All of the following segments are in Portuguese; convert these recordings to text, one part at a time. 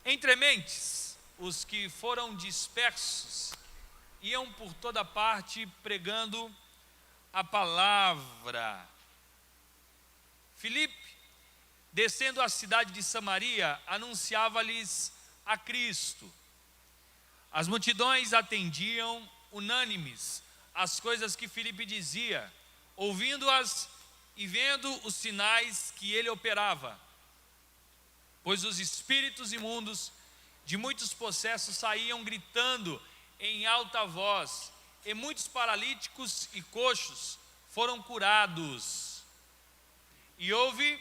Entre mentes, os que foram dispersos iam por toda parte pregando a palavra. Filipe, descendo à cidade de Samaria, anunciava-lhes a Cristo. As multidões atendiam unânimes às coisas que Filipe dizia, ouvindo-as e vendo os sinais que ele operava. Pois os espíritos imundos de muitos possessos saíam gritando em alta voz, e muitos paralíticos e coxos foram curados. E houve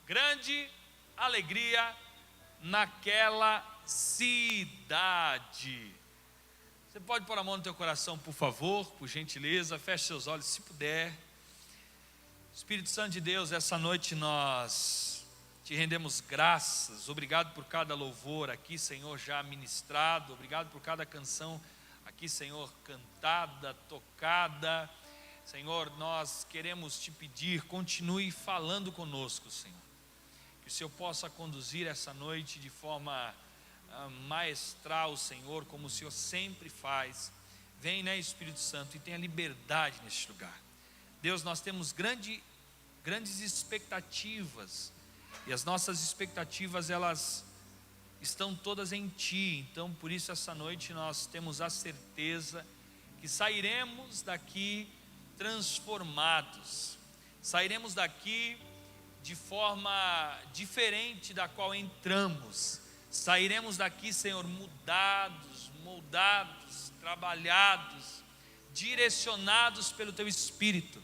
grande alegria naquela cidade. Você pode pôr a mão no teu coração, por favor, por gentileza, feche seus olhos se puder. Espírito Santo de Deus, essa noite nós te rendemos graças. Obrigado por cada louvor aqui, Senhor, já ministrado. Obrigado por cada canção aqui, Senhor, cantada, tocada. Senhor, nós queremos te pedir, continue falando conosco, Senhor. Que o Senhor possa conduzir essa noite de forma maestral, Senhor, como o Senhor sempre faz. Vem, né, Espírito Santo, e tenha liberdade neste lugar. Deus, nós temos grandes expectativas, e as nossas expectativas, elas estão todas em Ti. Então, por isso, essa noite nós temos a certeza que sairemos daqui transformados, sairemos daqui de forma diferente da qual entramos, sairemos daqui, Senhor, mudados, moldados, trabalhados, direcionados pelo Teu Espírito.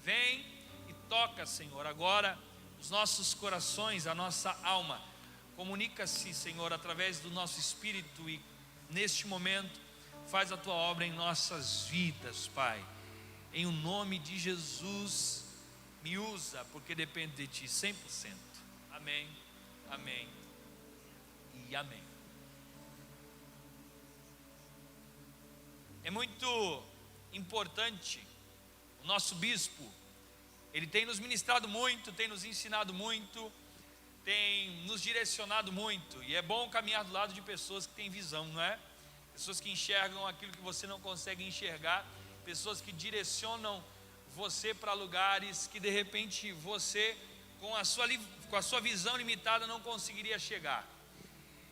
Vem e toca, Senhor, agora os nossos corações, a nossa alma. Comunica-se, Senhor, através do nosso espírito, e neste momento faz a Tua obra em nossas vidas, Pai. Em o nome de Jesus, me usa, porque depende de Ti 100%. Amém, amém e amém. É muito importante, o nosso bispo, ele tem nos ministrado muito, tem nos ensinado muito, tem nos direcionado muito, e é bom caminhar do lado de pessoas que têm visão, não é? Pessoas que enxergam aquilo que você não consegue enxergar, pessoas que direcionam você para lugares que de repente você, com a sua visão limitada, não conseguiria chegar.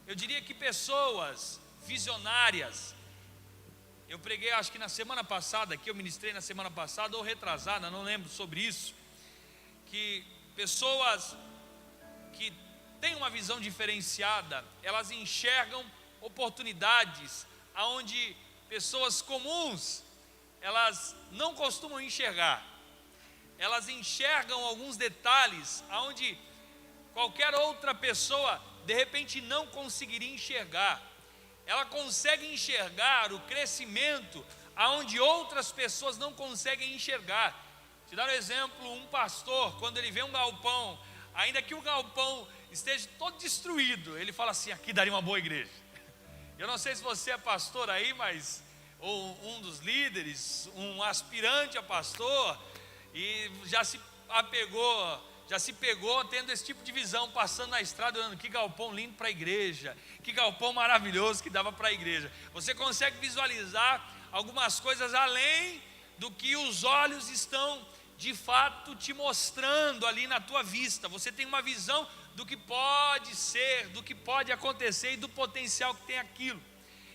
Eu diria que pessoas visionárias, eu preguei acho que na semana passada, aqui eu ministrei na semana passada ou retrasada, não lembro sobre isso, que pessoas que têm uma visão diferenciada, elas enxergam oportunidades aonde pessoas comuns, elas não costumam enxergar. Elas enxergam alguns detalhes aonde qualquer outra pessoa de repente não conseguiria enxergar. Ela consegue enxergar o crescimento aonde outras pessoas não conseguem enxergar. Te dar um exemplo, um pastor, quando ele vê um galpão, ainda que o galpão esteja todo destruído, ele fala assim: aqui daria uma boa igreja. Eu não sei se você é pastor aí, mas ou um dos líderes, um aspirante a pastor, e já se pegou tendo esse tipo de visão, passando na estrada, olhando que galpão lindo para a igreja, que galpão maravilhoso que dava para a igreja. Você consegue visualizar algumas coisas além do que os olhos estão de fato te mostrando ali na tua vista. Você tem uma visão do que pode ser, do que pode acontecer e do potencial que tem aquilo.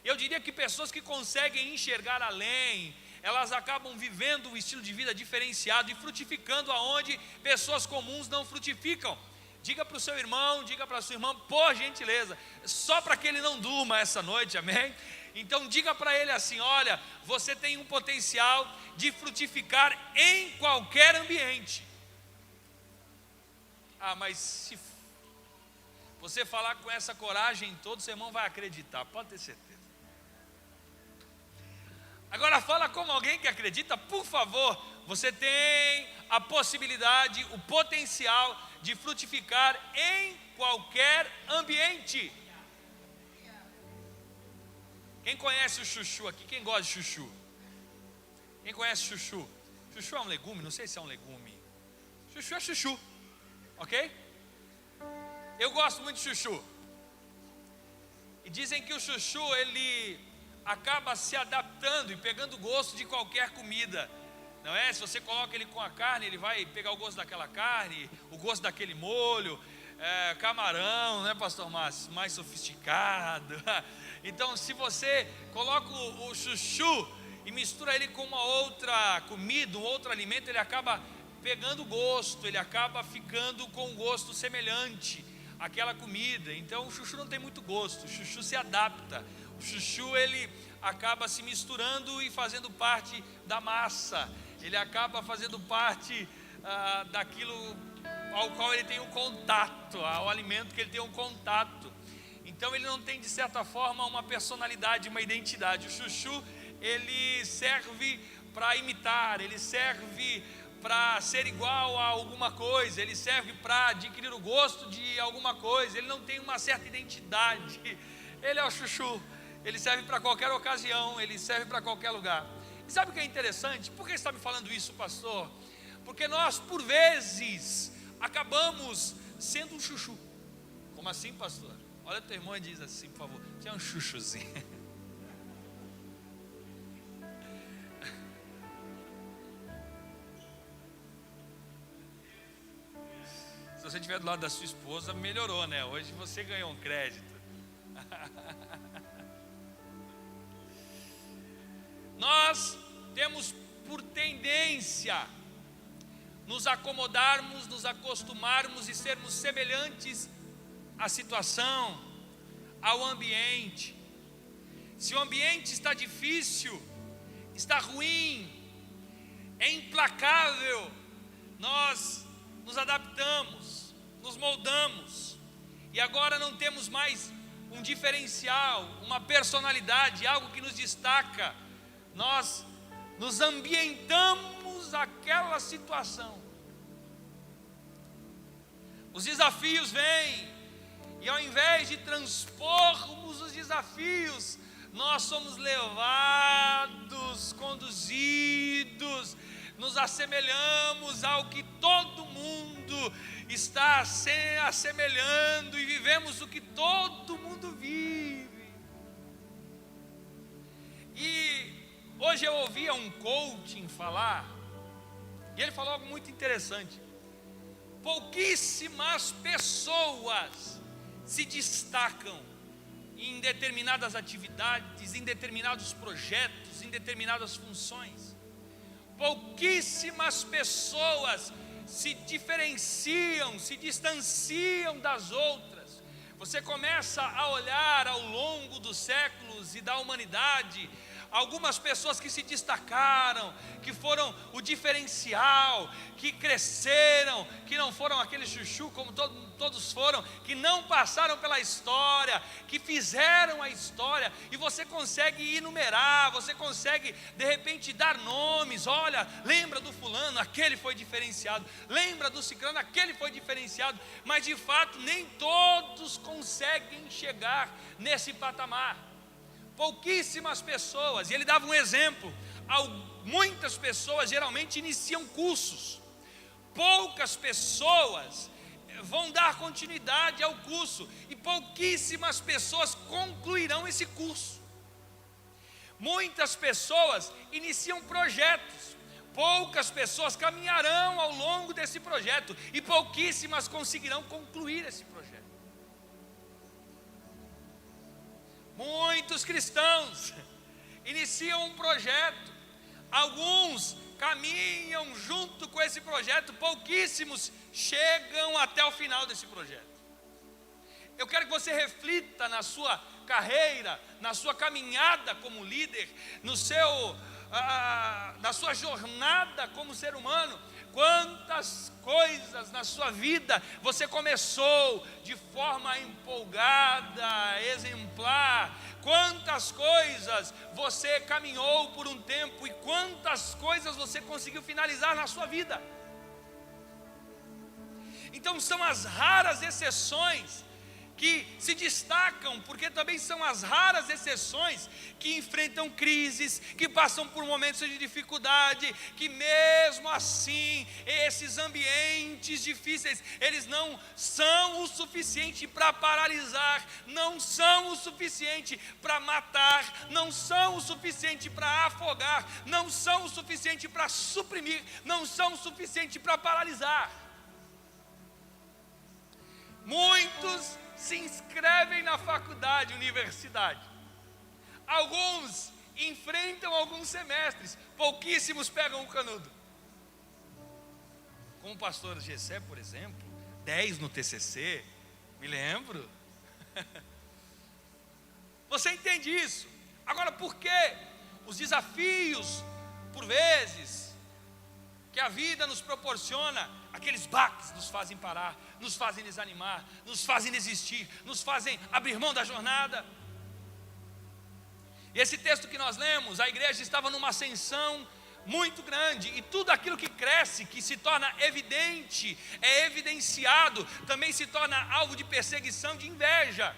Eu diria que pessoas que conseguem enxergar além, elas acabam vivendo um estilo de vida diferenciado e frutificando aonde pessoas comuns não frutificam. Diga para o seu irmão, diga para a sua irmã, por gentileza, só para que ele não durma essa noite, amém? Então diga para ele assim: olha, você tem um potencial de frutificar em qualquer ambiente. Ah, mas se você falar com essa coragem, todo seu irmão vai acreditar, pode ter certeza. Agora fala como alguém que acredita, por favor. Você tem a possibilidade, o potencial de frutificar em qualquer ambiente. Quem conhece o chuchu aqui? Quem gosta de chuchu? Quem conhece chuchu? Chuchu é um legume? Não sei se é um legume. Chuchu é chuchu, ok? Eu gosto muito de chuchu. E dizem que o chuchu, ele acaba se adaptando e pegando gosto de qualquer comida, não é? Se você coloca ele com a carne, ele vai pegar o gosto daquela carne, o gosto daquele molho, camarão, né, pastor Márcio? Mais sofisticado. Então, se você coloca o chuchu e mistura ele com uma outra comida, um outro alimento, ele acaba pegando gosto, ele acaba ficando com um gosto semelhante àquela comida. Então o chuchu não tem muito gosto, o chuchu se adapta, o chuchu ele acaba se misturando e fazendo parte da massa, ele acaba fazendo parte daquilo ao qual ele tem um contato, ao alimento que ele tem um contato. Então ele não tem, de certa forma, uma personalidade, uma identidade. O chuchu, ele serve para imitar, ele serve para ser igual a alguma coisa, ele serve para adquirir o gosto de alguma coisa, ele não tem uma certa identidade. Ele é o chuchu, ele serve para qualquer ocasião, ele serve para qualquer lugar. E sabe o que é interessante? Por que você está me falando isso, pastor? Porque nós, por vezes, acabamos sendo um chuchu. Como assim, pastor? Olha o teu irmão e diz assim, por favor, você é um chuchuzinho. Se você estiver do lado da sua esposa, melhorou, né? Hoje você ganhou um crédito. Nós temos por tendência nos acomodarmos, nos acostumarmos e sermos semelhantes à situação, ao ambiente. Se o ambiente está difícil, está ruim, é implacável, nós nos adaptamos, nos moldamos, e agora não temos mais um diferencial, uma personalidade, algo que nos destaca. Nós nos ambientamos àquela situação. Os desafios vêm, e ao invés de transpormos os desafios, nós somos levados, conduzidos, nos assemelhamos ao que todo mundo está se assemelhando e vivemos o que todo mundo vive. E hoje eu ouvia um coaching falar, e ele falou algo muito interessante. Pouquíssimas pessoas se destacam em determinadas atividades, em determinados projetos, em determinadas funções. Pouquíssimas pessoas se diferenciam, se distanciam das outras. Você começa a olhar ao longo dos séculos e da humanidade, algumas pessoas que se destacaram, que foram o diferencial, que cresceram, que não foram aquele chuchu como todos foram, que não passaram pela história, que fizeram a história, e você consegue enumerar, você consegue de repente dar nomes. Olha, lembra do fulano, aquele foi diferenciado, lembra do ciclano, aquele foi diferenciado, mas de fato nem todos conseguem chegar nesse patamar. Pouquíssimas pessoas, e ele dava um exemplo. Muitas pessoas geralmente iniciam cursos, poucas pessoas vão dar continuidade ao curso, e pouquíssimas pessoas concluirão esse curso. Muitas pessoas iniciam projetos, poucas pessoas caminharão ao longo desse projeto, e pouquíssimas conseguirão concluir esse projeto. Muitos cristãos iniciam um projeto, alguns caminham junto com esse projeto, pouquíssimos chegam até o final desse projeto. Eu quero que você reflita na sua carreira, na sua caminhada como líder, na sua jornada como ser humano. Quantas coisas na sua vida você começou de forma empolgada, exemplar? Quantas coisas você caminhou por um tempo e quantas coisas você conseguiu finalizar na sua vida? Então são as raras exceções que se destacam, porque também são as raras exceções que enfrentam crises, que passam por momentos de dificuldade, que mesmo assim, esses ambientes difíceis, eles não são o suficiente para paralisar, não são o suficiente para matar, não são o suficiente para afogar, não são o suficiente para suprimir, não são o suficiente para paralisar. Muitos se inscrevem na faculdade, universidade. Alguns enfrentam alguns semestres, pouquíssimos pegam o canudo. Como o pastor Gessé, por exemplo, 10 no TCC, me lembro. Você entende isso? Agora, por que os desafios, por vezes, que a vida nos proporciona, aqueles baques nos fazem parar, nos fazem desanimar, nos fazem desistir, nos fazem abrir mão da jornada? E esse texto que nós lemos, a igreja estava numa ascensão muito grande, e tudo aquilo que cresce, que se torna evidente, é evidenciado, também se torna alvo de perseguição, de inveja.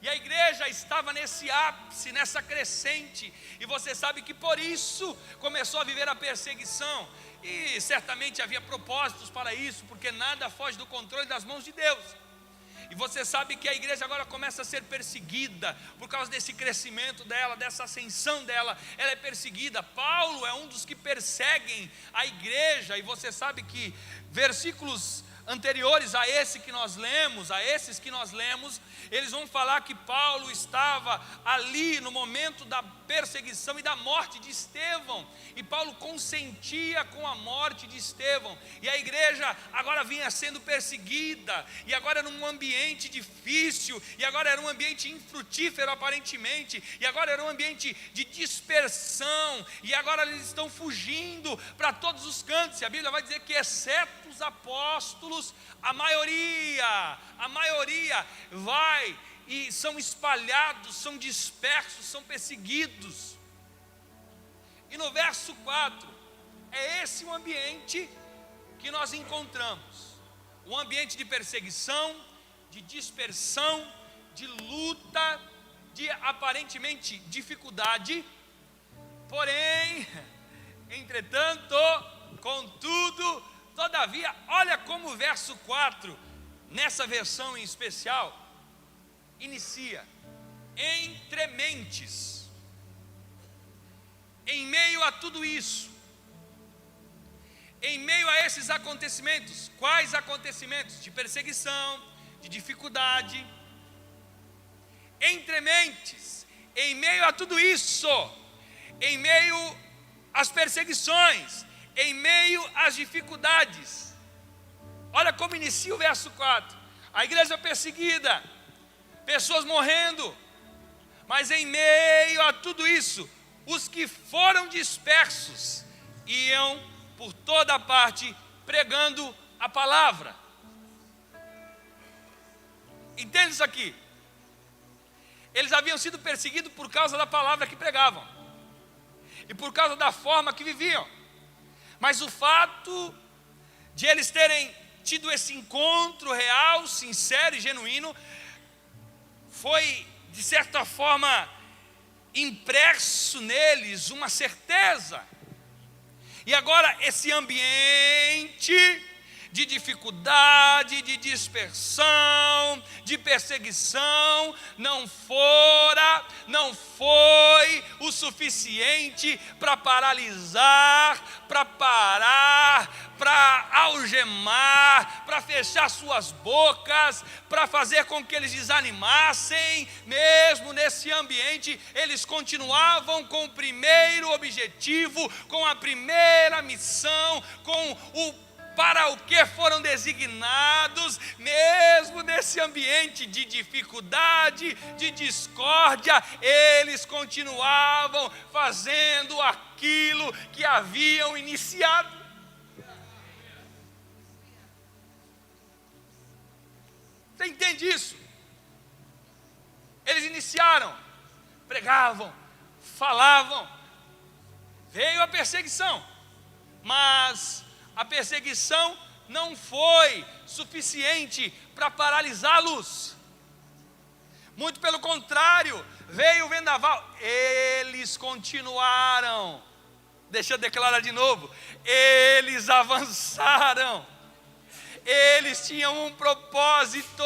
E a igreja estava nesse ápice, nessa crescente, e você sabe que por isso começou a viver a perseguição, e certamente havia propósitos para isso, porque nada foge do controle das mãos de Deus. E você sabe que a igreja agora começa a ser perseguida, por causa desse crescimento dela, dessa ascensão dela, ela é perseguida. Paulo é um dos que perseguem a igreja, e você sabe que versículos anteriores a esses que nós lemos, eles vão falar que Paulo estava ali no momento da perseguição e da morte de Estevão, e Paulo consentia com a morte de Estevão, e a igreja agora vinha sendo perseguida, e agora era um ambiente difícil, e agora era um ambiente infrutífero aparentemente, e agora era um ambiente de dispersão, e agora eles estão fugindo para todos os cantos, e a Bíblia vai dizer que exceto os apóstolos, a maioria vai e são espalhados, são dispersos, são perseguidos. E no verso 4, é esse o ambiente que nós encontramos, um ambiente de perseguição, de dispersão, de luta, de aparentemente dificuldade, porém, entretanto, contudo, todavia, olha como o verso 4, nessa versão em especial, inicia: entre mentes. Em meio a tudo isso, em meio a esses acontecimentos, quais acontecimentos? De perseguição, de dificuldade. Entre mentes, em meio a tudo isso, em meio às perseguições, em meio às dificuldades, olha como inicia o verso 4, a igreja perseguida, pessoas morrendo, mas em meio a tudo isso, os que foram dispersos iam por toda parte pregando a palavra. Entende isso aqui? Eles haviam sido perseguidos por causa da palavra que pregavam e por causa da forma que viviam. Mas o fato de eles terem tido esse encontro real, sincero e genuíno, foi, de certa forma, impresso neles uma certeza. E agora esse ambiente de dificuldade, de dispersão, de perseguição, não foi o suficiente para paralisar, para parar, para algemar, para fechar suas bocas, para fazer com que eles desanimassem. Mesmo nesse ambiente, eles continuavam com o primeiro objetivo, com a primeira missão, com o para o que foram designados. Mesmo nesse ambiente de dificuldade, de discórdia, eles continuavam fazendo aquilo que haviam iniciado. Você entende isso? Eles iniciaram, pregavam, falavam, veio a perseguição, mas a perseguição não foi suficiente para paralisá-los. Muito pelo contrário, veio o vendaval, eles continuaram. Deixa eu declarar de novo, eles avançaram. Eles tinham um propósito,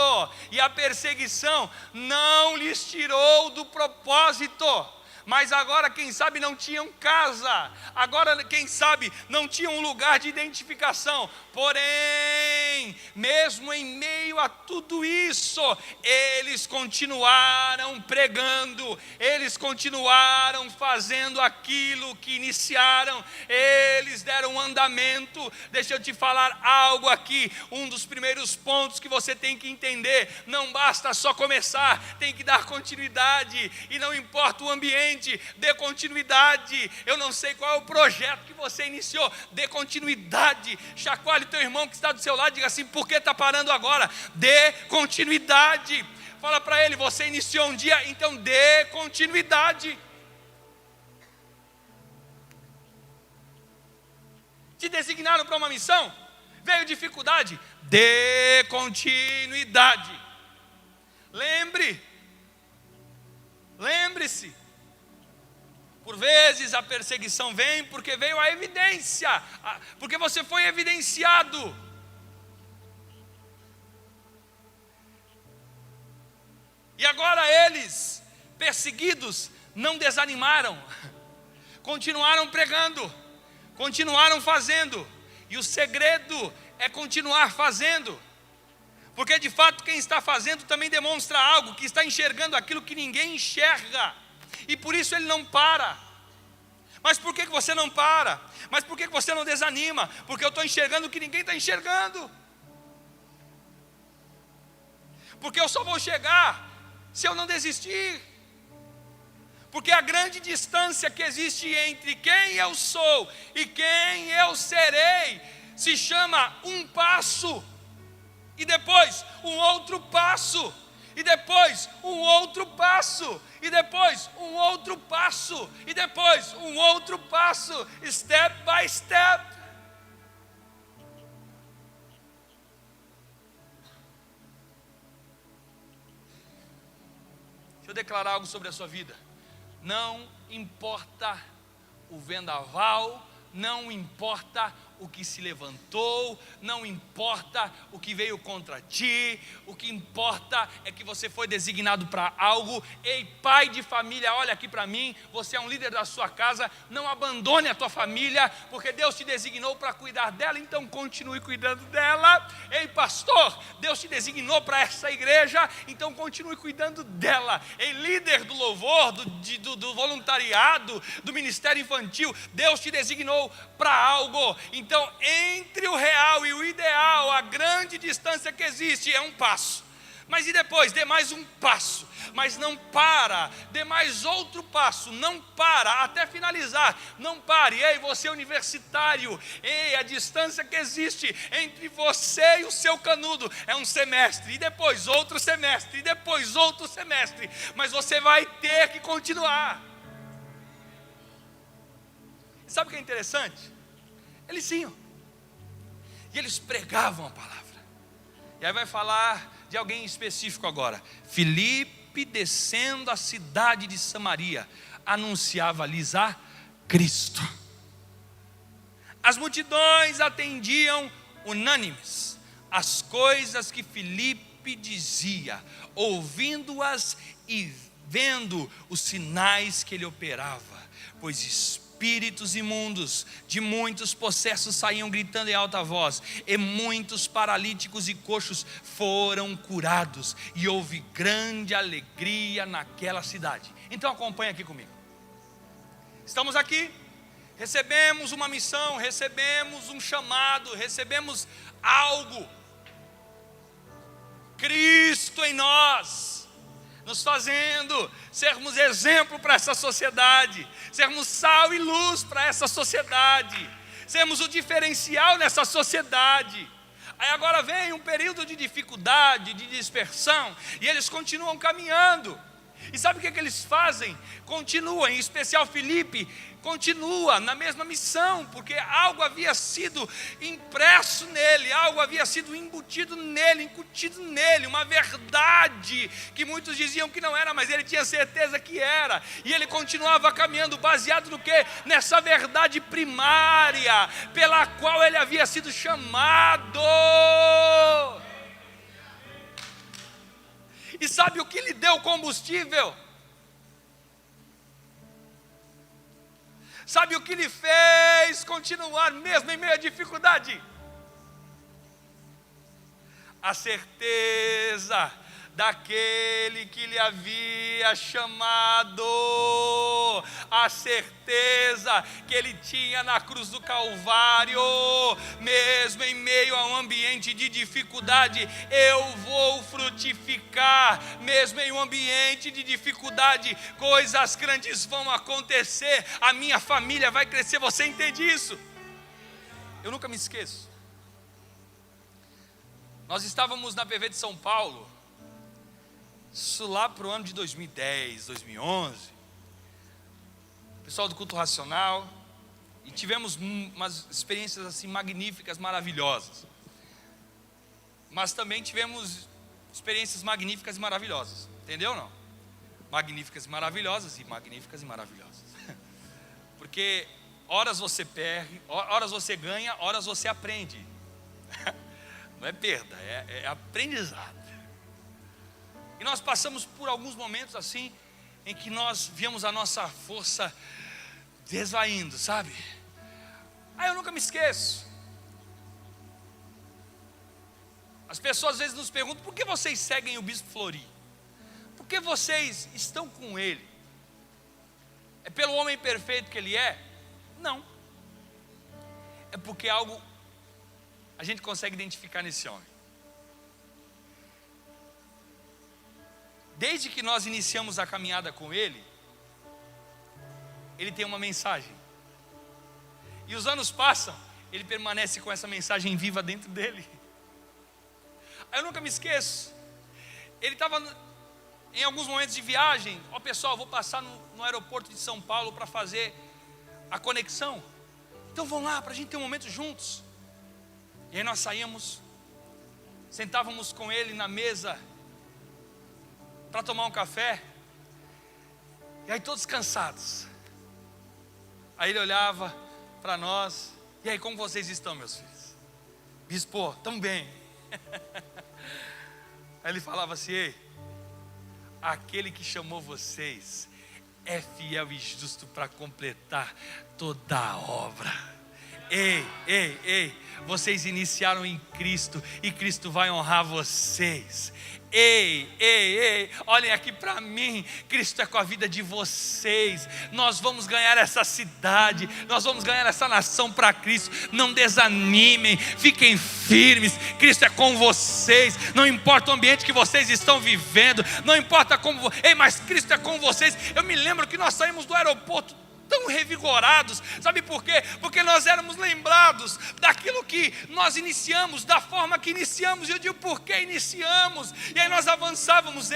e a perseguição não lhes tirou do propósito. Mas agora, quem sabe, não tinham casa. Agora, quem sabe, não tinham um lugar de identificação. Porém, mesmo em meio a tudo isso, eles continuaram pregando. Eles continuaram fazendo aquilo que iniciaram. Eles deram andamento. Deixa eu te falar algo aqui. Um dos primeiros pontos que você tem que entender: não basta só começar, tem que dar continuidade. E não importa o ambiente, dê continuidade. Eu não sei qual é o projeto que você iniciou, dê continuidade. Chacoalhe teu irmão que está do seu lado, diga assim: por que está parando agora? Dê continuidade. Fala para ele: você iniciou um dia, então dê continuidade. Te designaram para uma missão, veio dificuldade, dê continuidade. Lembre-se, por vezes a perseguição vem porque veio a evidência, porque você foi evidenciado. E agora eles, perseguidos, não desanimaram, continuaram pregando, continuaram fazendo. E o segredo é continuar fazendo, porque de fato quem está fazendo também demonstra algo, que está enxergando aquilo que ninguém enxerga. E por isso ele não para. Mas por que você não para? Mas por que você não desanima? Porque eu estou enxergando o que ninguém está enxergando. Porque eu só vou chegar se eu não desistir. Porque a grande distância que existe entre quem eu sou e quem eu serei se chama um passo, e depois um outro passo, e depois um outro passo, e depois um outro passo, e depois um outro passo, step by step. Deixa eu declarar algo sobre a sua vida. Não importa o vendaval, não importa o que se levantou, não importa o que veio contra ti, o que importa é que você foi designado para algo. Ei, pai de família, olha aqui para mim, você é um líder da sua casa, não abandone a tua família, porque Deus te designou para cuidar dela, então continue cuidando dela. Ei, pastor, Deus te designou para essa igreja, então continue cuidando dela. Ei, líder do louvor, do voluntariado, do ministério infantil, Deus te designou para algo. Então, entre o real e o ideal, a grande distância que existe é um passo. Mas e depois? Dê mais um passo. Mas não para. Dê mais outro passo. Não para até finalizar. Não pare. Ei, você universitário. Ei, a distância que existe entre você e o seu canudo é um semestre. E depois outro semestre. E depois outro semestre. Mas você vai ter que continuar. Sabe o que é interessante? Eles iam, e eles pregavam a palavra. E aí vai falar de alguém específico agora. Filipe, descendo a cidade de Samaria, anunciava-lhes a Cristo. As multidões atendiam unânimes as coisas que Filipe dizia, ouvindo-as e vendo os sinais que ele operava, pois espíritos imundos de muitos possessos saíam gritando em alta voz, e muitos paralíticos e coxos foram curados, e houve grande alegria naquela cidade. Então acompanha aqui comigo. Estamos aqui, recebemos uma missão, recebemos um chamado, recebemos algo. Cristo em nós, nos fazendo sermos exemplo para essa sociedade, sermos sal e luz para essa sociedade, sermos o diferencial nessa sociedade. Aí agora vem um período de dificuldade, de dispersão, e eles continuam caminhando. E sabe o que eles fazem? Continuam, em especial Filipe, continua na mesma missão, porque algo havia sido impresso nele, algo havia sido embutido nele, incutido nele, uma verdade que muitos diziam que não era, mas ele tinha certeza que era, e ele continuava caminhando baseado no quê? Nessa verdade primária, pela qual ele havia sido chamado. E sabe o que lhe deu combustível? Sabe o que lhe fez continuar mesmo em meio à dificuldade? A certeza daquele que lhe havia chamado, a certeza que ele tinha na cruz do Calvário, mesmo em meio a um ambiente de dificuldade, eu vou frutificar, mesmo em um ambiente de dificuldade, coisas grandes vão acontecer, a minha família vai crescer, você entende isso? Eu nunca me esqueço, nós estávamos na PV de São Paulo, isso lá para o ano de 2010, 2011, pessoal do culto racional, e tivemos umas experiências assim magníficas, maravilhosas, mas também tivemos experiências magníficas e maravilhosas, entendeu ou não? Magníficas e maravilhosas e magníficas e maravilhosas, porque horas você perde, horas você ganha, horas você aprende, não é perda, é aprendizado. E nós passamos por alguns momentos assim, em que nós víamos a nossa força desvaindo, sabe? Aí eu nunca me esqueço. As pessoas às vezes nos perguntam, por que vocês seguem o Bispo Flori? Por que vocês estão com ele? É pelo homem perfeito que ele é? Não. É porque algo a gente consegue identificar nesse homem. Desde que nós iniciamos a caminhada com ele, ele tem uma mensagem. E os anos passam, ele permanece com essa mensagem viva dentro dele. Aí eu nunca me esqueço, ele estava em alguns momentos de viagem, pessoal, vou passar no aeroporto de São Paulo para fazer a conexão. Então vão lá para a gente ter um momento juntos. E aí nós saímos, sentávamos com ele na mesa, para tomar um café, e aí todos cansados, aí ele olhava para nós, e aí como vocês estão, meus filhos? Bispo, tão bem. Aí ele falava assim, ei, aquele que chamou vocês é fiel e justo para completar toda a obra. Ei, vocês iniciaram em Cristo, e Cristo vai honrar vocês. Ei, olhem aqui para mim, Cristo é com a vida de vocês, nós vamos ganhar essa cidade, nós vamos ganhar essa nação para Cristo, não desanimem, fiquem firmes, Cristo é com vocês, não importa o ambiente que vocês estão vivendo, não importa como, mas Cristo é com vocês. Eu me lembro que nós saímos do aeroporto tão revigorados, sabe por quê? Porque nós éramos lembrados daquilo que nós iniciamos, da forma que iniciamos, e eu digo, por que iniciamos? E aí nós avançávamos,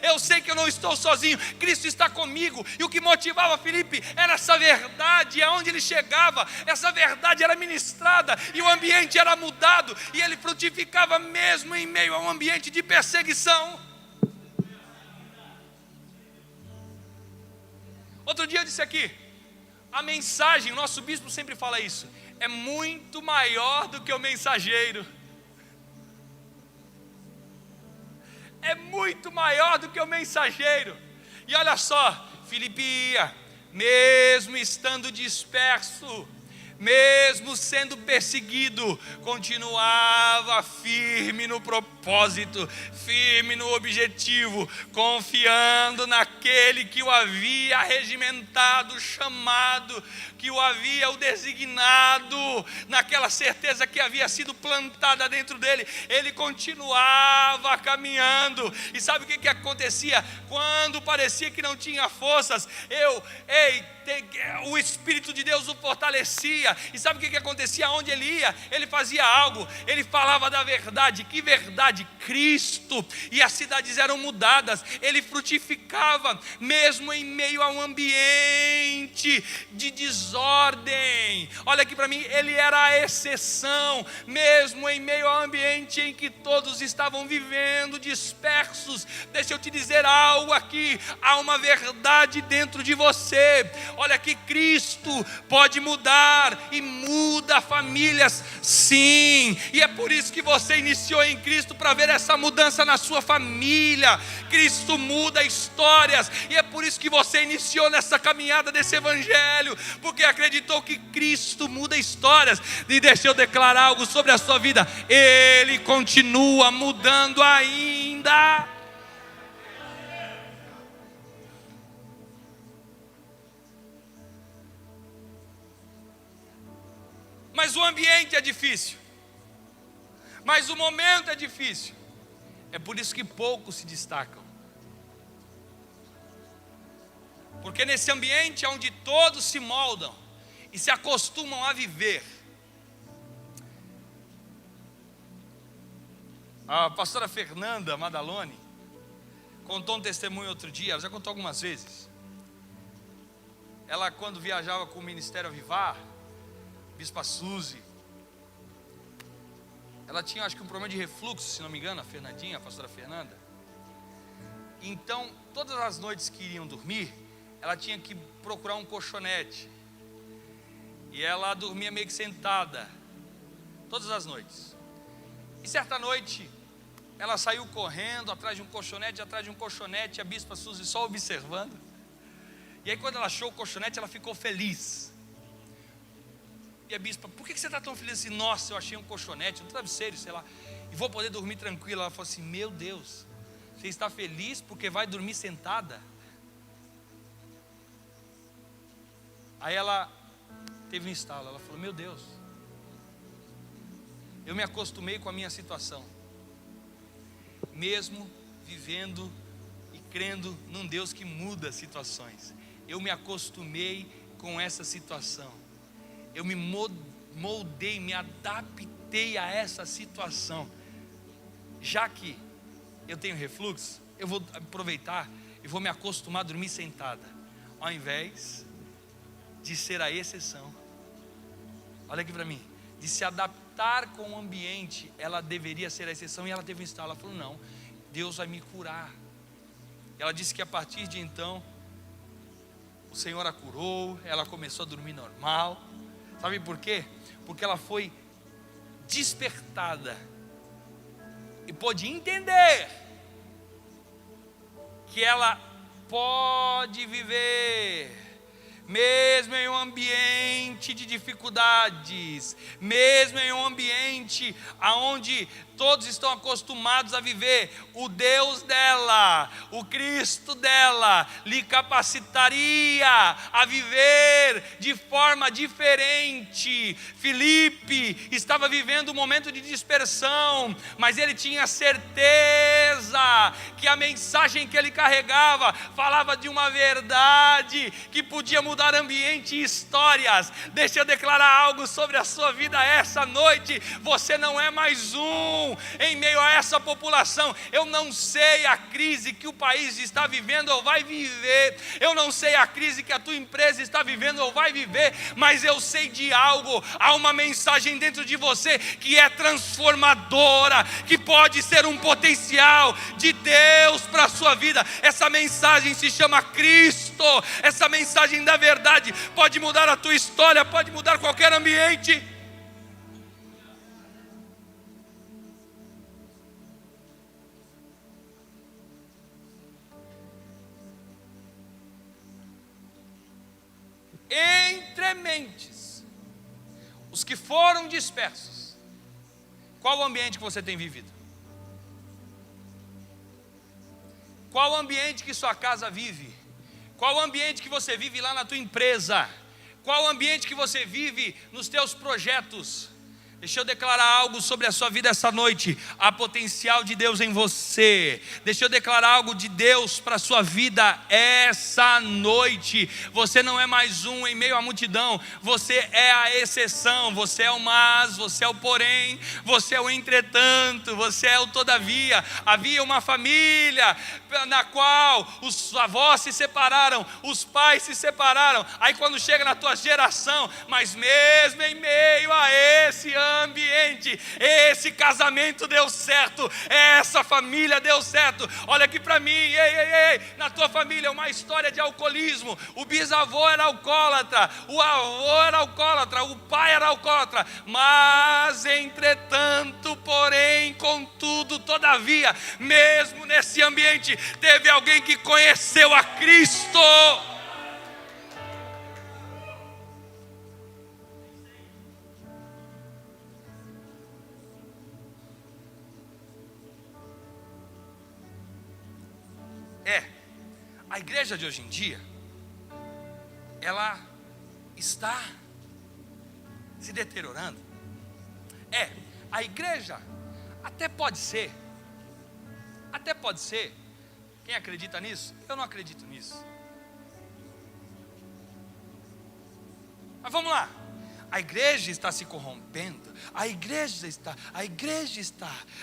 eu sei que eu não estou sozinho, Cristo está comigo, e o que motivava Filipe era essa verdade, aonde ele chegava, essa verdade era ministrada, e o ambiente era mudado, e ele frutificava mesmo em meio a um ambiente de perseguição. Outro dia eu disse aqui, a mensagem, o nosso bispo sempre fala isso, é muito maior do que o mensageiro. É muito maior do que o mensageiro. E olha só, Filipe ia, mesmo estando disperso, mesmo sendo perseguido, continuava firme no propósito, firme no objetivo, confiando naquele que o havia regimentado, chamado, que o havia designado, naquela certeza que havia sido plantada dentro dele. Ele continuava caminhando, e sabe o que acontecia? Quando parecia que não tinha forças, o Espírito de Deus o fortalecia, ia. E sabe o que acontecia? Onde ele ia, ele fazia algo. Ele falava da verdade. Que verdade? Cristo. E as cidades eram mudadas. Ele frutificava, mesmo em meio a um ambiente de desordem. Olha aqui para mim, ele era a exceção, mesmo em meio ao ambiente em que todos estavam vivendo dispersos. Deixa eu te dizer algo aqui, há uma verdade dentro de você. Olha que Cristo pode mudar e muda famílias, sim. E é por isso que você iniciou em Cristo, para ver essa mudança na sua família. Cristo muda histórias, e é por isso que você iniciou nessa caminhada desse evangelho, porque acreditou que Cristo muda histórias. E deixa eu declarar algo sobre a sua vida: Ele continua mudando ainda. Mas o ambiente é difícil, mas o momento é difícil. É por isso que poucos se destacam, porque nesse ambiente onde todos se moldam e se acostumam a viver. A pastora Fernanda Madaloni contou um testemunho outro dia. Ela já contou algumas vezes. Ela, quando viajava com o Ministério Avivar, Bispa Suzy, ela tinha, acho que um problema de refluxo, se não me engano, a Fernandinha, a pastora Fernanda. Então, todas as noites que iriam dormir, ela tinha que procurar um colchonete. E ela dormia meio que sentada, todas as noites. E certa noite, ela saiu correndo atrás de um colchonete, a Bispa Suzy só observando. E aí, quando ela achou o colchonete, ela ficou feliz. E a bispa: por que você está tão feliz assim? Nossa, eu achei um colchonete, um travesseiro, sei lá, e vou poder dormir tranquila. Ela falou assim: meu Deus, você está feliz porque vai dormir sentada? Aí ela teve um estalo. Ela falou: meu Deus, eu me acostumei com a minha situação, mesmo vivendo e crendo num Deus que muda situações. Eu me acostumei com essa situação. Eu me moldei, me adaptei a essa situação. Já que eu tenho refluxo, eu vou aproveitar e vou me acostumar a dormir sentada, ao invés de ser a exceção. Olha aqui para mim, de se adaptar com o ambiente, ela deveria ser a exceção. E ela teve um estalo. Ela falou: não, Deus vai me curar. Ela disse que a partir de então, o Senhor a curou, ela começou a dormir normal. Sabe por quê? Porque ela foi despertada e pôde entender que ela pode viver mesmo em um ambiente de dificuldades, mesmo em um ambiente onde todos estão acostumados a viver. O Deus dela, o Cristo dela, lhe capacitaria a viver de forma diferente. Filipe estava vivendo um momento de dispersão, mas ele tinha certeza que a mensagem que ele carregava falava de uma verdade que podia mudar ambiente e histórias. Deixa eu declarar algo sobre a sua vida essa noite: você não é mais um em meio a essa população. Eu não sei a crise que o país está vivendo ou vai viver, eu não sei a crise que a tua empresa está vivendo ou vai viver, mas eu sei de algo: há uma mensagem dentro de você que é transformadora, que pode ser um potencial de Deus para a sua vida. Essa mensagem se chama Cristo. Essa mensagem da verdade pode mudar a tua história, pode mudar qualquer ambiente. Entre mentes, os que foram dispersos, qual o ambiente que você tem vivido? Qual o ambiente que sua casa vive? Qual o ambiente que você vive lá na tua empresa? Qual o ambiente que você vive nos teus projetos? Deixa eu declarar algo sobre a sua vida essa noite. Há potencial de Deus em você. Deixa eu declarar algo de Deus para a sua vida essa noite. Você não é mais um em meio à multidão. Você é a exceção. Você é o mas, você é o porém, você é o entretanto, você é o todavia. Havia uma família na qual os avós se separaram, os pais se separaram. Aí quando chega na tua geração, mas mesmo em meio a esse ambiente, esse casamento deu certo, essa família deu certo. Olha aqui para mim, ei, na tua família é uma história de alcoolismo. O bisavô era alcoólatra, o avô era alcoólatra, o pai era alcoólatra, mas entretanto, porém, contudo, todavia, mesmo nesse ambiente, teve alguém que conheceu a Cristo. A igreja de hoje em dia, ela está se deteriorando. A igreja até pode ser. Quem acredita nisso? Eu não acredito nisso. Mas vamos lá. A igreja está se corrompendo. A igreja está.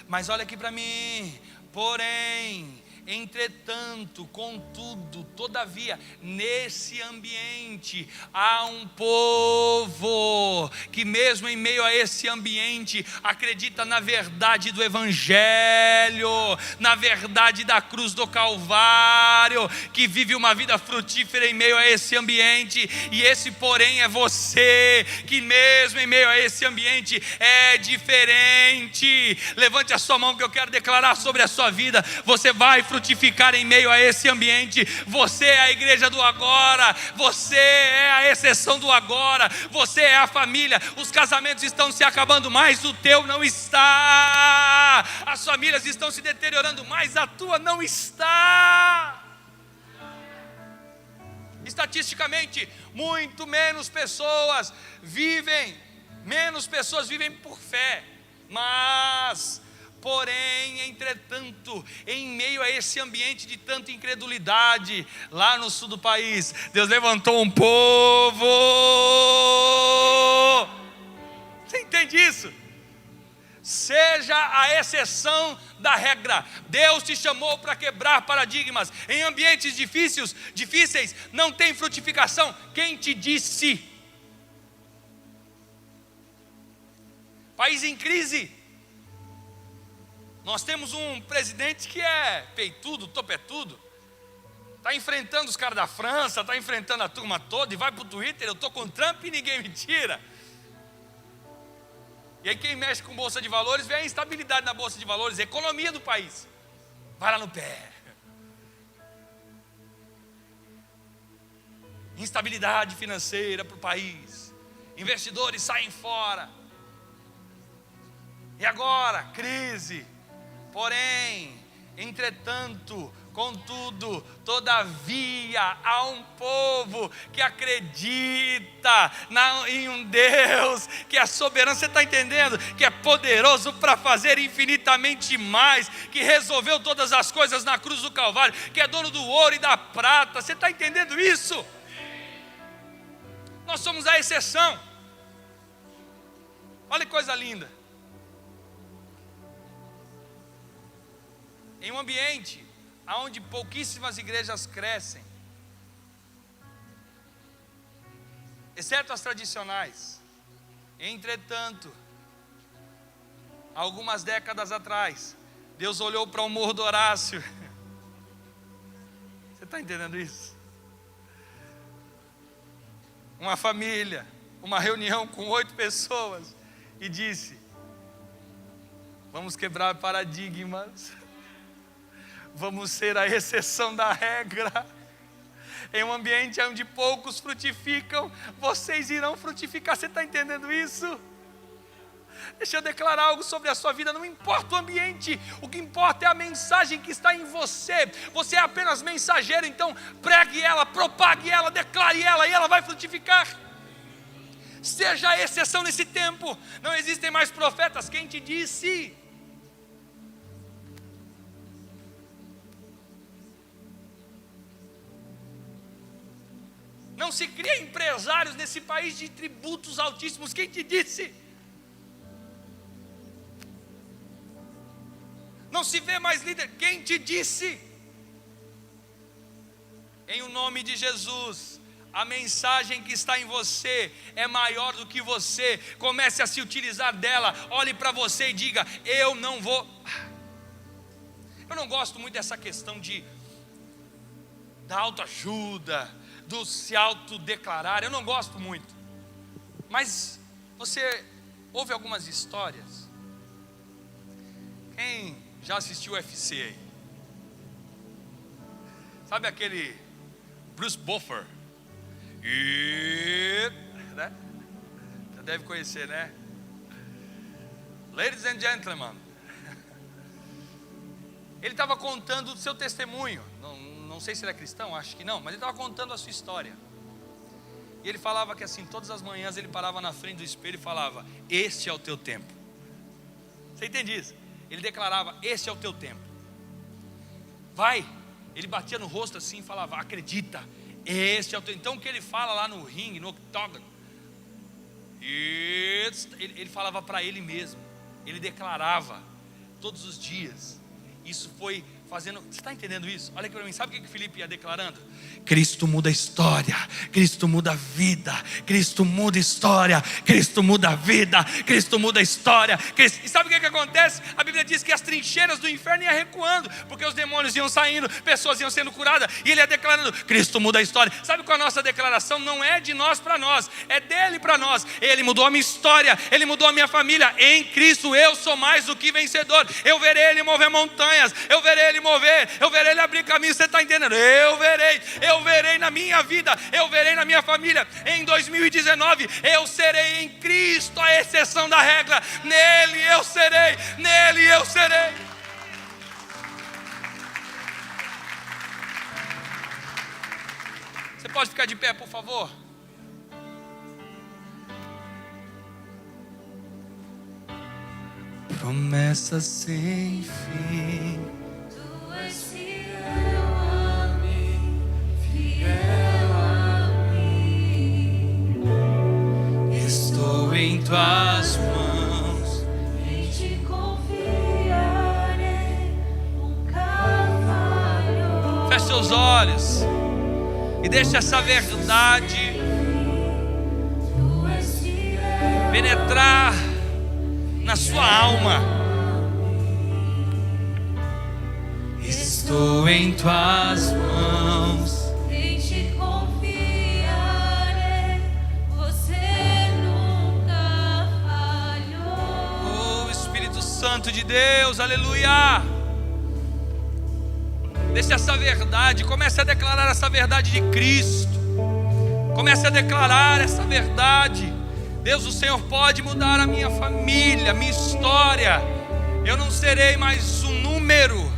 Mas olha aqui para mim. Porém, entretanto, contudo, todavia, nesse ambiente há um povo que mesmo em meio a esse ambiente acredita na verdade do Evangelho, na verdade da cruz do Calvário, que vive uma vida frutífera em meio a esse ambiente. E esse porém é você, que mesmo em meio a esse ambiente é diferente. Levante a sua mão que eu quero declarar sobre a sua vida. Você vai frutificar em meio a esse ambiente. Você é a igreja do agora, você é a exceção do agora, você é a família. Os casamentos estão se acabando, mas o teu não está. As famílias estão se deteriorando, mas a tua não está. Estatisticamente, muito menos pessoas vivem por fé, mas porém, entretanto, em meio a esse ambiente de tanta incredulidade, lá no sul do país, Deus levantou um povo. Você entende isso? Seja a exceção da regra. Deus te chamou para quebrar paradigmas. Em ambientes difíceis, não tem frutificação. Quem te disse? País em crise. Nós temos um presidente que é peitudo, topetudo, está enfrentando os caras da França, está enfrentando a turma toda e vai para o Twitter: eu estou com Trump e ninguém me tira. E aí quem mexe com bolsa de valores vê a instabilidade na bolsa de valores, a economia do país vai lá no pé. Instabilidade financeira para o país, investidores saem fora. E agora, crise. Porém, entretanto, contudo, todavia, há um povo que acredita em um Deus que é soberano. Você está entendendo? Que é poderoso para fazer infinitamente mais, que resolveu todas as coisas na cruz do Calvário, que é dono do ouro e da prata. Você está entendendo isso? Nós somos a exceção. Olha que coisa linda. Em um ambiente onde pouquíssimas igrejas crescem, exceto as tradicionais. Entretanto, algumas décadas atrás, Deus olhou para o Morro do Horácio. Você está entendendo isso? Uma família, uma reunião com 8 pessoas, e disse: vamos quebrar paradigmas. Vamos ser a exceção da regra. Em um ambiente onde poucos frutificam, vocês irão frutificar. Você está entendendo isso? Deixa eu declarar algo sobre a sua vida. Não importa o ambiente, o que importa é a mensagem que está em você. Você é apenas mensageiro, então pregue ela, propague ela, declare ela, e ela vai frutificar. Seja a exceção nesse tempo. Não existem mais profetas. Quem te disse? Não se cria empresários nesse país de tributos altíssimos. Quem te disse? Não se vê mais líder. Quem te disse? Em o nome de Jesus, a mensagem que está em você é maior do que você. Comece a se utilizar dela. Olhe para você e diga: eu não vou. Eu não gosto muito dessa questão da autoajuda, do se autodeclarar. Eu não gosto muito. Mas você ouve algumas histórias. Quem já assistiu UFC aí? Sabe aquele Bruce Buffer? Né? Você deve conhecer, né? Ladies and gentlemen, ele estava contando o seu testemunho. Não sei se ele é cristão, acho que não, mas ele estava contando a sua história. E ele falava que assim, todas as manhãs ele parava na frente do espelho e falava: este é o teu tempo. Você entende isso? Ele declarava: este é o teu tempo. Vai. Ele batia no rosto assim e falava: acredita, este é o teu. Então o que ele fala lá no ringue, no octógono, ele falava para ele mesmo. Ele declarava todos os dias. Isso foi fazendo. Você está entendendo isso? Olha aqui para mim. Sabe o que Felipe ia declarando? Cristo muda a história, Cristo muda a vida, Cristo muda a história, Cristo muda a vida, Cristo muda a história. E sabe o que acontece? A Bíblia diz que as trincheiras do inferno iam recuando, porque os demônios iam saindo, pessoas iam sendo curadas, e ele ia declarando: Cristo muda a história. Sabe qual a nossa declaração? Não é de nós para nós, é dele para nós. Ele mudou a minha história, ele mudou a minha família. Em Cristo eu sou mais do que vencedor. Eu verei ele mover montanhas, eu verei ele mover, eu verei ele abrir caminho. Você está entendendo? Eu verei na minha vida, eu verei na minha família. Em 2019 eu serei em Cristo a exceção da regra. Nele eu serei, nele eu serei. Você pode ficar de pé, por favor? Promessa sem fim. Tu és fiel a mim, fiel a mim. Estou em tuas mãos. Em ti confiarei, nunca falhou. Feche seus olhos e deixe essa verdade Tu és fiel penetrar na sua alma. Estou em tuas mãos. em ti confiarei, você nunca falhou. Oh, Espírito Santo de Deus, aleluia. Deixe essa verdade, comece a declarar essa verdade de Cristo. Comece a declarar essa verdade. Deus, o Senhor pode mudar a minha família, a minha história. Eu não serei mais um número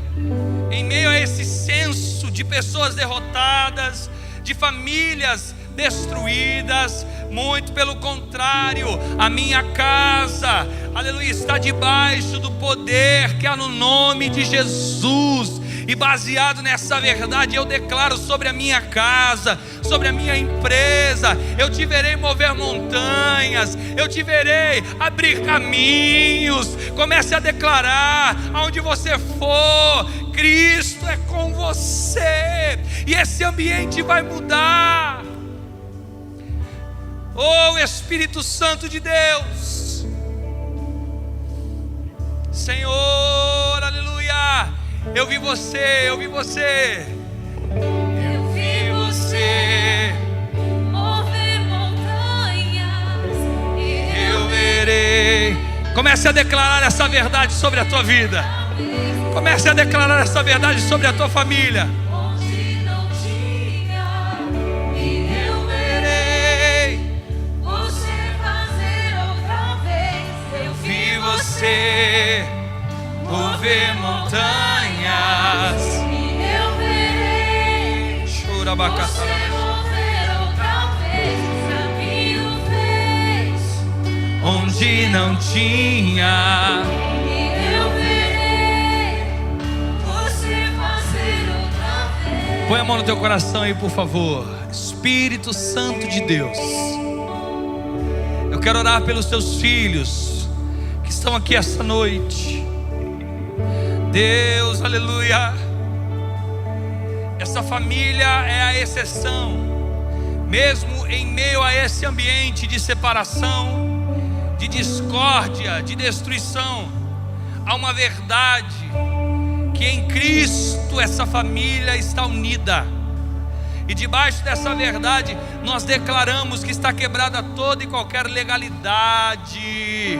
em meio a esse censo de pessoas derrotadas, de famílias destruídas. Muito pelo contrário, a minha casa, aleluia, está debaixo do poder que há no nome de Jesus. E baseado nessa verdade, eu declaro sobre a minha casa, sobre a minha empresa: eu te verei mover montanhas, eu te verei abrir caminhos. Comece a declarar: aonde você for, Cristo é com você, e esse ambiente vai mudar. Oh, Espírito Santo de Deus, Senhor, aleluia. Eu vi você, eu vi você. Eu vi você mover montanhas e Eu verei. Comece a declarar essa verdade sobre a tua vida. Comece a declarar essa verdade sobre a tua família. onde não tinha, e eu Verei. você fazer outra vez. Eu Vi você mover montanhas. e eu verei Churabacata. você mover outra vez. Caminho onde não tinha. E eu verei você fazer outra vez. Põe a mão no teu coração aí, por favor. Espírito Santo de Deus, eu quero orar pelos teus filhos que estão aqui esta noite. Deus, aleluia. Essa família é a exceção, mesmo em meio a esse ambiente de separação, de discórdia, de destruição. Há uma verdade, que em Cristo essa família está unida. E debaixo dessa verdade nós declaramos que está quebrada toda e qualquer legalidade,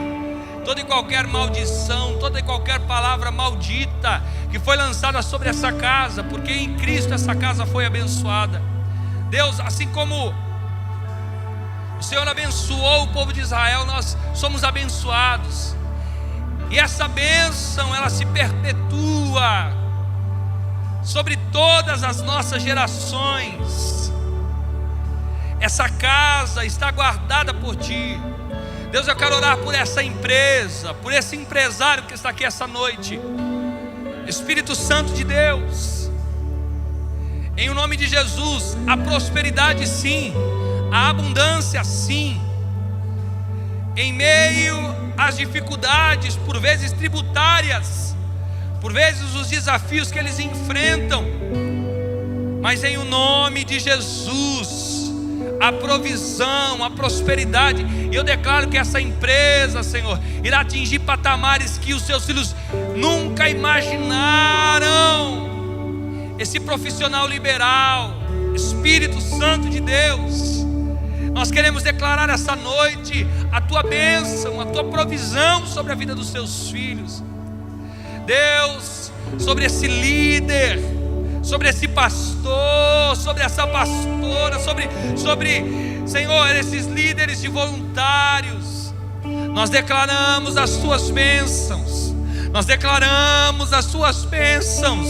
toda e qualquer maldição, toda e qualquer palavra maldita que foi lançada sobre essa casa, porque em Cristo essa casa foi abençoada. Deus, assim como o Senhor abençoou o povo de Israel, nós somos abençoados. E essa bênção, ela se perpetua sobre todas as nossas gerações. Essa casa está guardada por Ti. Deus, eu quero orar por essa empresa, por esse empresário que está aqui essa noite. Espírito Santo de Deus, em o nome de Jesus, a prosperidade sim, a abundância sim, em meio às dificuldades, por vezes tributárias, por vezes os desafios que eles enfrentam, mas em o nome de Jesus, a provisão, a prosperidade. E eu declaro que essa empresa, Senhor, irá atingir patamares que os seus filhos nunca imaginaram. Esse profissional liberal, Espírito Santo de Deus, nós queremos declarar essa noite a Tua bênção, a Tua provisão sobre a vida dos Seus filhos. Deus, sobre esse líder, sobre esse pastor, sobre essa pastora, sobre Senhor, esses líderes de voluntários, nós declaramos as Suas bênçãos, nós declaramos as Suas bênçãos,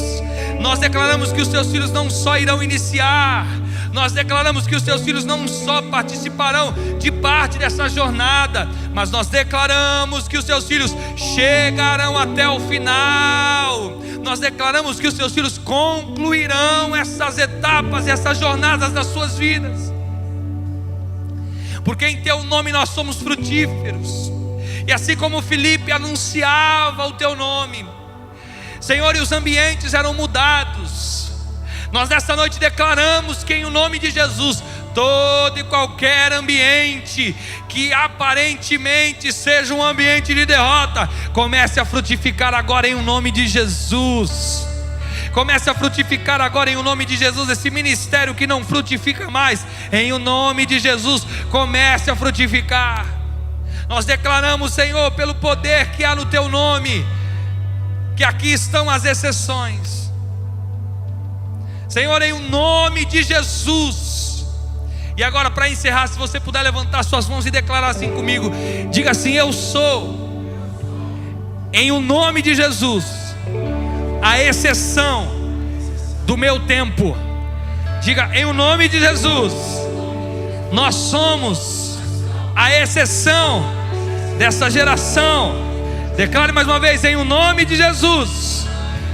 nós declaramos que os Teus filhos não só irão iniciar, nós declaramos que os Teus filhos não só participarão de parte dessa jornada, mas nós declaramos que os Teus filhos chegarão até o final. Nós declaramos que os Teus filhos concluirão essas etapas, essas jornadas das suas vidas, porque em Teu nome nós somos frutíferos. E assim como Filipe anunciava o Teu nome, Senhor, e os ambientes eram mudados, nós nessa noite declaramos que em o nome de Jesus, todo e qualquer ambiente que aparentemente seja um ambiente de derrota, comece a frutificar agora em o nome de Jesus. Comece a frutificar agora em o nome de Jesus. Esse ministério que não frutifica mais, em o nome de Jesus, comece a frutificar. Nós declaramos, Senhor, pelo poder que há no Teu nome, que aqui estão as exceções. Senhor, em o nome de Jesus. E agora, para encerrar, se você puder levantar suas mãos e declarar assim comigo, diga assim: eu sou, em o nome de Jesus, a exceção do meu tempo. Diga: em o nome de Jesus, nós somos a exceção dessa geração. Declare mais uma vez: em o nome de Jesus,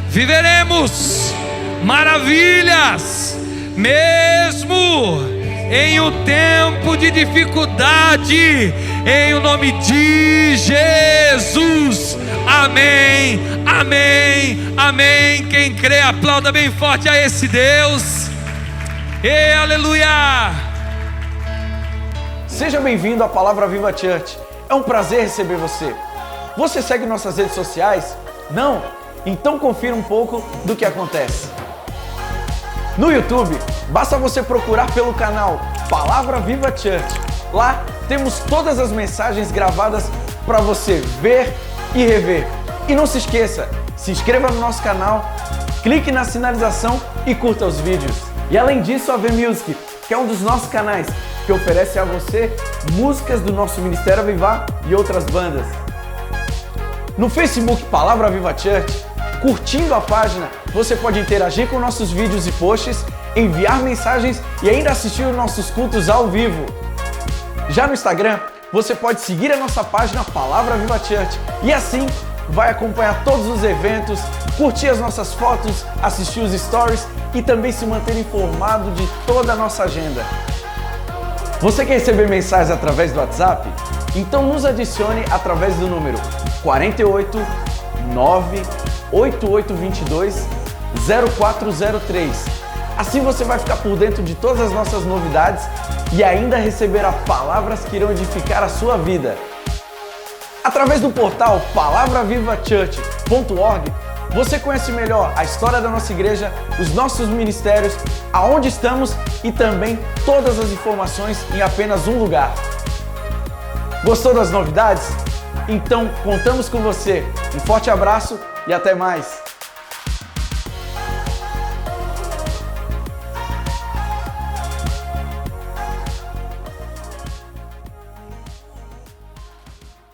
viveremos maravilhas, mesmo em o tempo de dificuldade, em o nome de Jesus. Amém, amém, amém. Quem crê, aplauda bem forte a esse Deus. E aleluia. Seja bem-vindo à Palavra Viva Church. É um prazer receber você. Você segue nossas redes sociais? Não? Então confira um pouco do que acontece. No YouTube, basta você procurar pelo canal Palavra Viva Church. Lá temos todas as mensagens gravadas para você ver e rever. E não se esqueça, se inscreva no nosso canal, clique na sinalização e curta os vídeos. E além disso, a V-Music, que é um dos nossos canais, que oferece a você músicas do nosso Ministério Avivar e outras bandas. No Facebook Palavra Viva Church, curtindo a página, você pode interagir com nossos vídeos e posts, enviar mensagens e ainda assistir os nossos cultos ao vivo. Já no Instagram, você pode seguir a nossa página Palavra Viva Church e assim vai acompanhar todos os eventos, curtir as nossas fotos, assistir os stories e também se manter informado de toda a nossa agenda. Você quer receber mensagens através do WhatsApp? Então nos adicione através do número 48 98822 0403. Assim você vai ficar por dentro de todas as nossas novidades e ainda receberá palavras que irão edificar a sua vida. Através do portal palavravivachurch.org, você conhece melhor a história da nossa igreja, os nossos ministérios, aonde estamos e também todas as informações em apenas um lugar. Gostou das novidades? Então contamos com você. Um forte abraço e até mais!